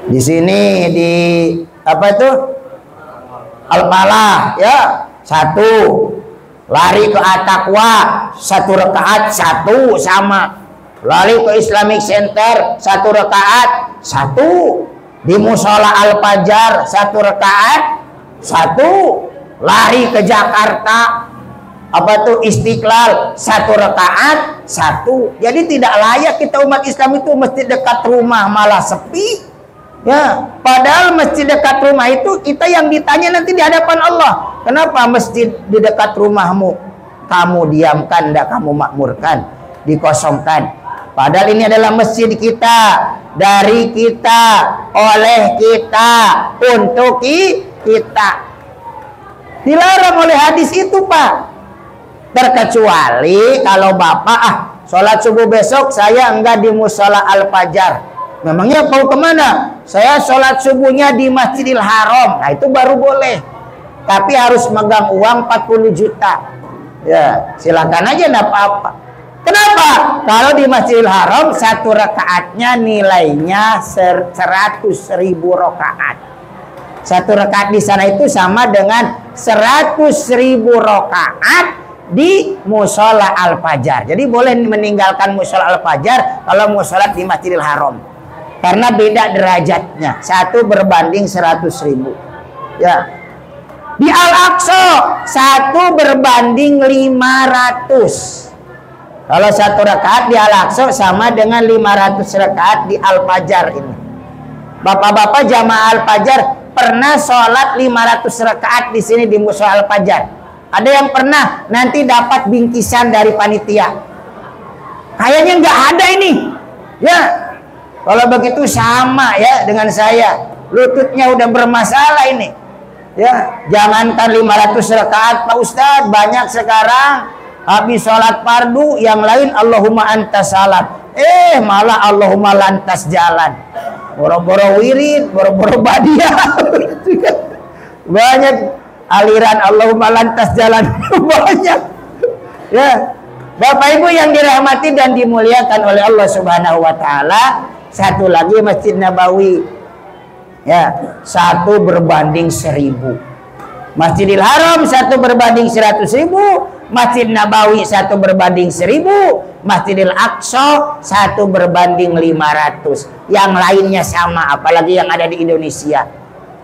Di sini di apa itu Al-Falah ya 1. Lari ke Atakwa 1 rakaat 1 sama. Lari ke Islamic Center 1 rakaat 1. Di Musola Al-Fajar 1 rakaat 1. Lari ke Jakarta apa tuh Istiqlal 1 rakaat 1. Jadi tidak layak kita umat Islam itu masjid dekat rumah malah sepi. Ya, padahal masjid dekat rumah itu kita yang ditanya nanti di hadapan Allah. Kenapa masjid di dekat rumahmu kamu diamkan, tidak kamu makmurkan, dikosongkan? Padahal ini adalah masjid kita, dari kita, oleh kita, untuk kita. Dilarang oleh hadis itu Pak. Terkecuali kalau Bapak sholat subuh besok saya enggak di Musola Al-Fajar. Memangnya mau kemana? Saya sholat subuhnya di Masjidil Haram. Nah itu baru boleh. Tapi harus megang uang 40 juta. Ya silakan aja, enggak apa-apa. Kenapa? Kalau di Masjidil Haram 1 rakaatnya nilainya 100.000 rakaat. 1 rakaat di sana itu sama dengan 100.000 rakaat di Musola Al-Fajar. Jadi boleh meninggalkan Musola Al-Fajar kalau mau sholat di Masjidil Haram. Karena beda derajatnya. 1 berbanding 100.000. Ya. Di Al-Aqsa 1 berbanding 500. Kalau 1 rakaat di Al-Aqsa sama dengan 500 rakaat di Al-Fajar ini. Bapak-bapak jamaah Al-Fajar pernah sholat 500 rakaat di sini di Musola Al-Fajar? Ada yang pernah nanti dapat bingkisan dari panitia? Kayaknya nggak ada ini. Ya. Kalau begitu sama ya dengan saya. Lututnya udah bermasalah ini. Ya, jangankan 500 rakaat Pak Ustadz, banyak sekarang habis sholat fardu yang lain Allahumma antas salat. Malah Allahumma lantas jalan. Boro-boro wirid, boro-boro badiah. Banyak aliran Allahumma lantas jalan. Banyak. Ya. Bapak Ibu yang dirahmati dan dimuliakan oleh Allah Subhanahu wa taala, satu lagi Masjid Nabawi. Ya, 1/1000. Masjidil Haram 1/100.000, Masjid Nabawi 1/1000, Masjidil Aqsa 1/500. Yang lainnya sama, apalagi yang ada di Indonesia.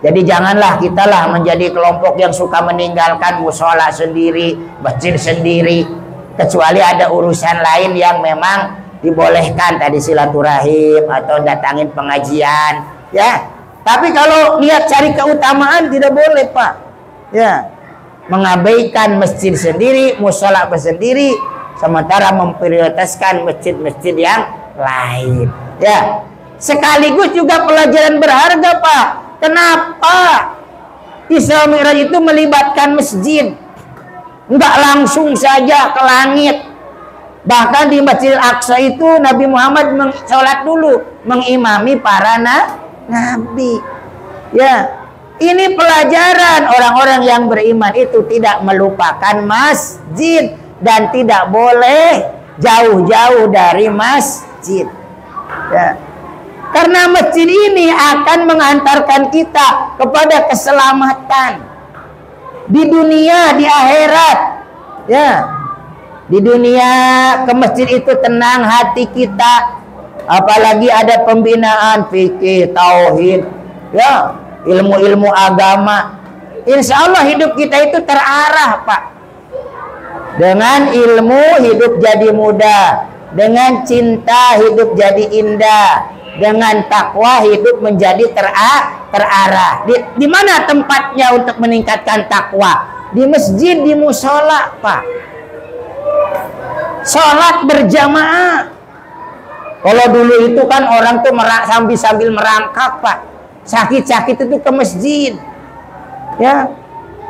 Jadi janganlah kitalah menjadi kelompok yang suka meninggalkan musola sendiri, masjid sendiri, kecuali ada urusan lain yang memang dibolehkan, tadi silaturahim atau datangin pengajian, ya. Tapi kalau niat cari keutamaan tidak boleh, Pak. Ya, mengabaikan masjid sendiri, musola sendiri, sementara memprioritaskan masjid-masjid yang lain. Ya, sekaligus juga pelajaran berharga, Pak. Kenapa Isra Mi'raj itu melibatkan masjid? Enggak langsung saja ke langit. Bahkan di Masjidil Aqsa itu Nabi Muhammad sholat dulu, mengimami para nabi. Ya. Ini pelajaran orang-orang yang beriman itu tidak melupakan masjid dan tidak boleh jauh-jauh dari masjid. Ya. Karena masjid ini akan mengantarkan kita kepada keselamatan di dunia, di akhirat. Ya. Di dunia ke masjid itu tenang hati kita, apalagi ada pembinaan fikih, tauhid, ya, ilmu-ilmu agama. Insya Allah hidup kita itu terarah, Pak. Dengan ilmu hidup jadi mudah, dengan cinta hidup jadi indah, dengan takwa hidup menjadi terarah. Di mana tempatnya untuk meningkatkan takwa? Di masjid, di musola, Pak. Sholat berjamaah. Kalau dulu itu kan orang tuh sambil merangkak, Pak. Sakit-sakit itu ke masjid. Ya,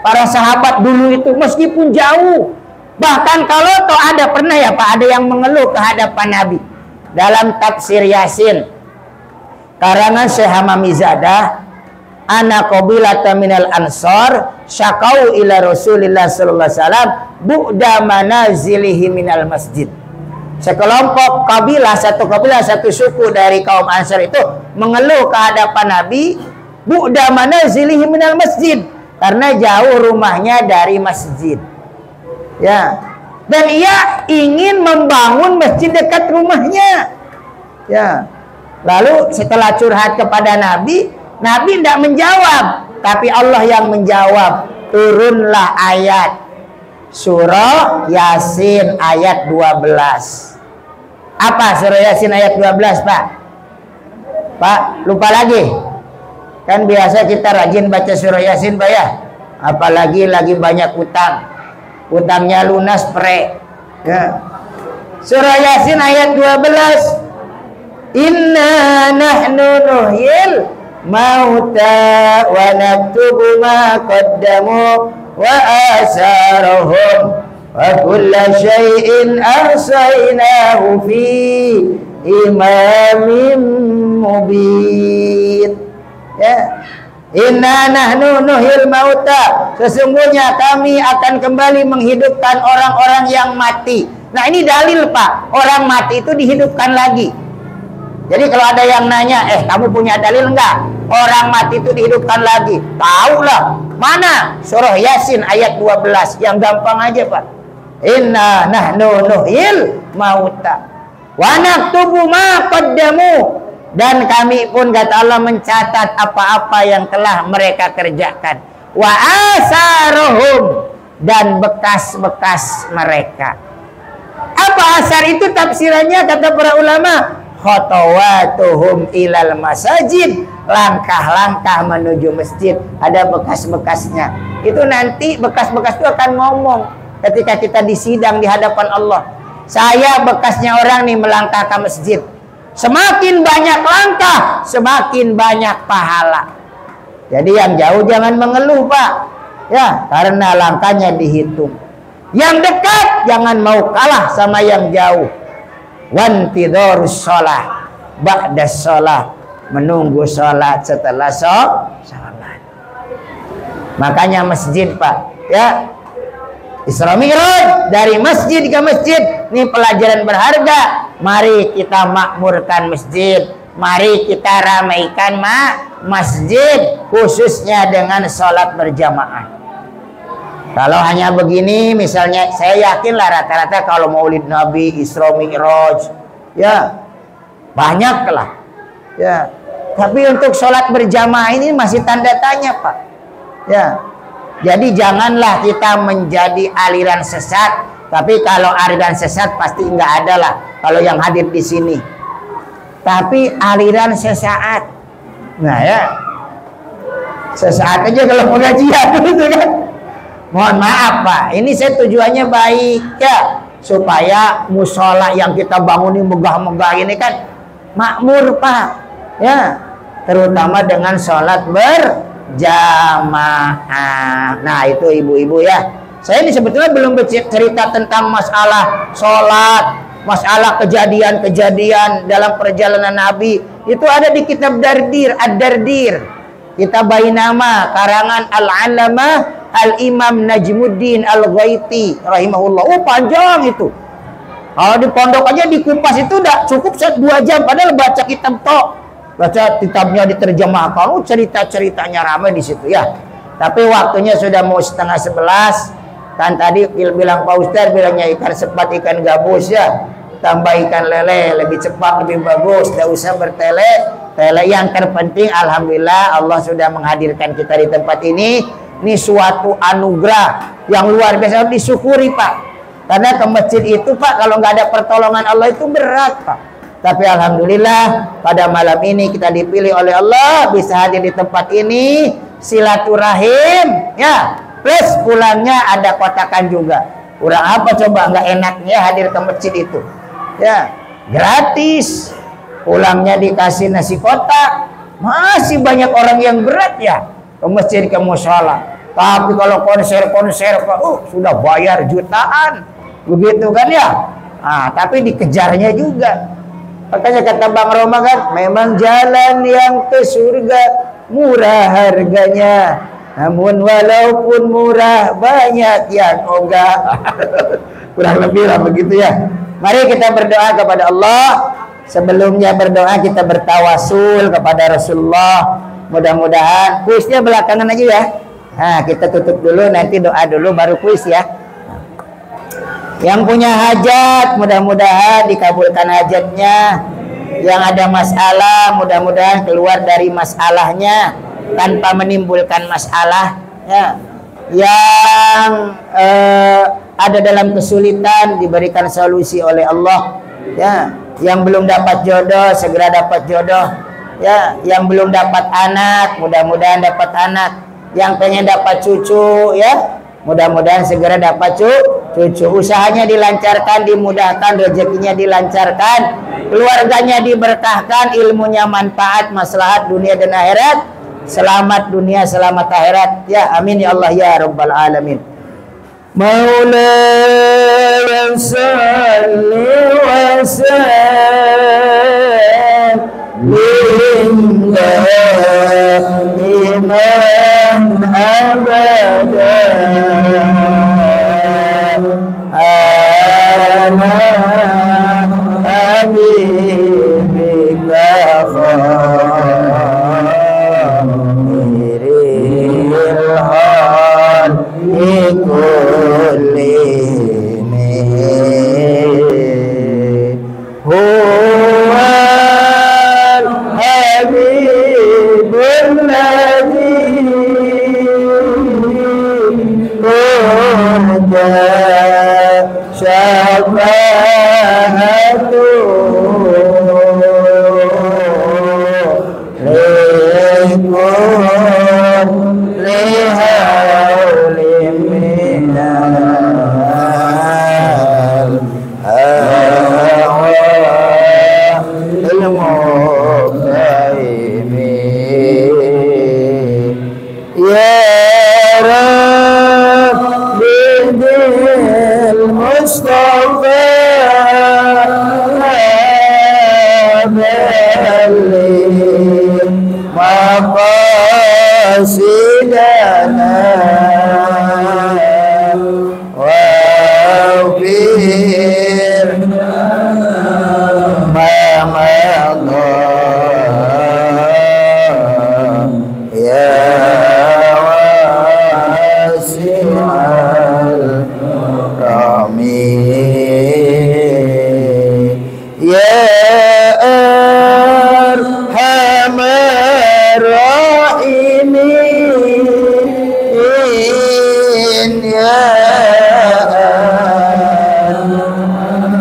para sahabat dulu itu meskipun jauh, bahkan kalau toh ada pernah ya Pak, ada yang mengeluh ke hadapan Nabi dalam tafsir Yasin karangan Syekh Hamamizadah, ana qabilata minal ansor syakau ila Rasulillah sallallahu alaihi wasallam bu'da manazilihi minal masjid. Sekelompok kabilah, satu suku dari kaum Ansar itu mengeluh ke hadapan Nabi bu'da manazilihi minal masjid, karena jauh rumahnya dari masjid. Ya. Dan ia ingin membangun masjid dekat rumahnya. Ya. Lalu setelah curhat kepada Nabi, Nabi tidak menjawab, tapi Allah yang menjawab. Turunlah ayat surah Yasin ayat 12. Apa surah Yasin ayat 12, Pak? Pak, lupa lagi. Kan biasa kita rajin baca surah Yasin, Pak ya. Apalagi lagi banyak utang. Utangnya lunas pre. Ya. Surah Yasin ayat 12. Inna nahnu nuhyil mauta wa naktubu ma qaddamu wa asarahum wa kulla syai'in ahsaynahu fi imamin mubin. Ya. Inna nahnu nuhyil mauta, sesungguhnya kami akan kembali menghidupkan orang-orang yang mati. Nah, ini dalil, Pak, orang mati itu dihidupkan lagi. Jadi kalau ada yang nanya, kamu punya dalil enggak? Orang mati itu dihidupkan lagi. Tahulah. Mana? Surah Yasin ayat 12. Yang gampang aja, Pak. Inna nahnu nuhyil mauta wa naktubu ma qaddamu, dan kami pun kata Allah mencatat apa-apa yang telah mereka kerjakan. Wa asaruhum, dan bekas-bekas mereka. Apa asar itu tafsirannya kata para ulama? Khotowatuhum ilal masajid, langkah-langkah menuju masjid, ada bekas-bekasnya. Itu nanti bekas-bekas itu akan ngomong ketika kita disidang di hadapan Allah. Saya bekasnya orang nih melangkah ke masjid. Semakin banyak langkah, semakin banyak pahala. Jadi yang jauh jangan mengeluh, Pak. Ya, karena langkahnya dihitung. Yang dekat jangan mau kalah sama yang jauh. Wantidharus shalah ba'da shalah, menunggu sholat setelah sholat. Makanya masjid, Pak, ya, Isra Mi'raj dari masjid ke masjid, ini pelajaran berharga. Mari kita makmurkan masjid, mari kita ramaikan masjid, khususnya dengan sholat berjamaah. Kalau hanya begini, misalnya, saya yakinlah rata-rata kalau maulid Nabi, Isra Mi'raj, ya banyak lah, ya. Tapi untuk sholat berjamaah ini masih tanda tanya, Pak. Ya, jadi janganlah kita menjadi aliran sesat. Tapi kalau aliran sesat pasti nggak ada lah. Kalau yang hadir di sini. Tapi aliran sesaat, nah ya, sesaat aja kalau pengajian, gitu kan. Mohon maaf Pak, ini saya tujuannya baik ya, supaya musola yang kita bangun ini megah-megah ini kan makmur Pak, ya, terutama dengan sholat berjamaah. Nah itu ibu-ibu ya, saya ini sebetulnya belum bercerita tentang masalah sholat, masalah kejadian-kejadian dalam perjalanan Nabi. Itu ada di kitab Dardir, Ad-Dardir, kitab Bainama, karangan Al-Alamah Al-Imam Najmuddin Al-Ghaiti rahimahullah. Oh panjang itu. Kalau di pondok aja dikupas itu udah cukup 2 jam. Padahal baca kitab tok, baca kitabnya diterjemahkan. Oh cerita-ceritanya ramai di situ ya. Tapi waktunya sudah mau 10:30. Kan tadi bilang Pak Ustaz, bilangnya ikan sepat, ikan gabus ya. Tambah ikan lele, lebih cepat, lebih bagus. Tidak usah bertele-tele. Yang terpenting alhamdulillah Allah sudah menghadirkan kita di tempat ini. Ini suatu anugerah yang luar biasa, disyukuri Pak. Karena ke masjid itu Pak, kalau nggak ada pertolongan Allah itu berat Pak. Tapi alhamdulillah pada malam ini kita dipilih oleh Allah bisa hadir di tempat ini, silaturahim ya. Plus pulangnya ada kotakan juga. Kurang apa coba, nggak enaknya hadir ke masjid itu ya, gratis. Pulangnya dikasih nasi kotak. Masih banyak orang yang berat ya ke masjid, ke mushola. Tapi kalau konser Pak, sudah bayar jutaan, begitu kan ya. Nah, tapi dikejarnya juga. Makanya kata Bang Roma kan, memang jalan yang ke surga murah harganya, namun walaupun murah banyak yang ogah. Kurang lebih lah begitu ya. Mari kita berdoa kepada Allah. Sebelumnya berdoa kita bertawasul kepada Rasulullah. Mudah-mudahan kuisnya belakangan aja ya. Nah, kita tutup dulu, nanti doa dulu baru kuis ya. Yang punya hajat mudah-mudahan dikabulkan hajatnya. Yang ada masalah mudah-mudahan keluar dari masalahnya tanpa menimbulkan masalah ya. Yang ada dalam kesulitan diberikan solusi oleh Allah ya. Yang belum dapat jodoh segera dapat jodoh ya. Yang belum dapat anak mudah-mudahan dapat anak. Yang pengen dapat cucu ya, mudah-mudahan segera dapat cucu. Usahanya dilancarkan, dimudahkan, rezekinya dilancarkan, keluarganya diberkahkan, ilmunya manfaat, maslahat dunia dan akhirat. Selamat dunia, selamat akhirat ya, amin ya Allah ya rabbal alamin. Maulana salli wa sallim iman abada ana habibika khairil hal kullini huwal habibul ladzi ya arhamar rahimin ya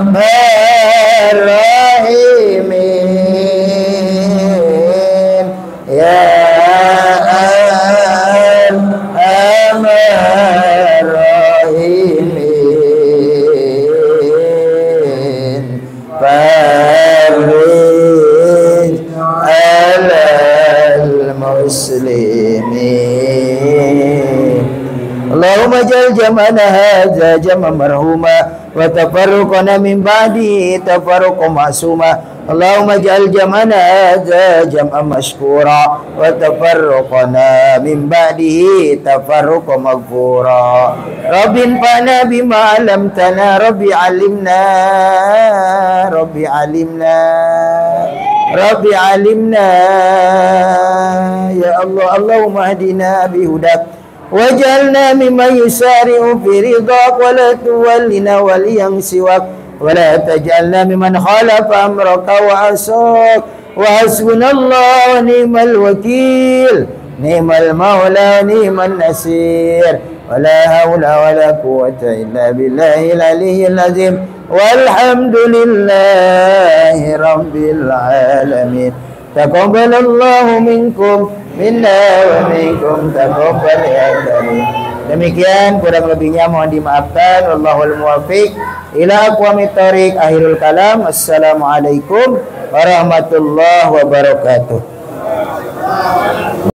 arhamar rahimin ya arhamar rahimin farij alal muslimin Allahumma jal jam'ana hadza jam'an marhuma wa tafarruqana min ba'di tafarruqan ma'suma Allahumma jal jam'ana hadza jam'an mashkura wa tafarruqana min ba'dihi tafarruqan maghfura Rabbin fa'na bima 'allamtana Rabbi 'allimna Rabbi 'allimna Rabbi 'allimna ya Allah Allahumma hadina bihudak waj'alna mimman yusari'u fi ridhak wa la tuwallina waliyan siwak wa la taj'alna mimman khalafa amraka wa asak wa hasbunallahu wa ni'mal wakil ni'mal maula ni'man nasir wa la hawla wa la quwwata illa billahil aliyyil azim walhamdulillahi rabbil alamin taqabbalallahu minkum minna wa minkum taqabbal ya karim. Demikian kurang lebihnya mohon dimaafkan. Wallahul muwaffiq ila aqwamit thoriq. Akhirul kalam. Assalamualaikum warahmatullahi wabarakatuh.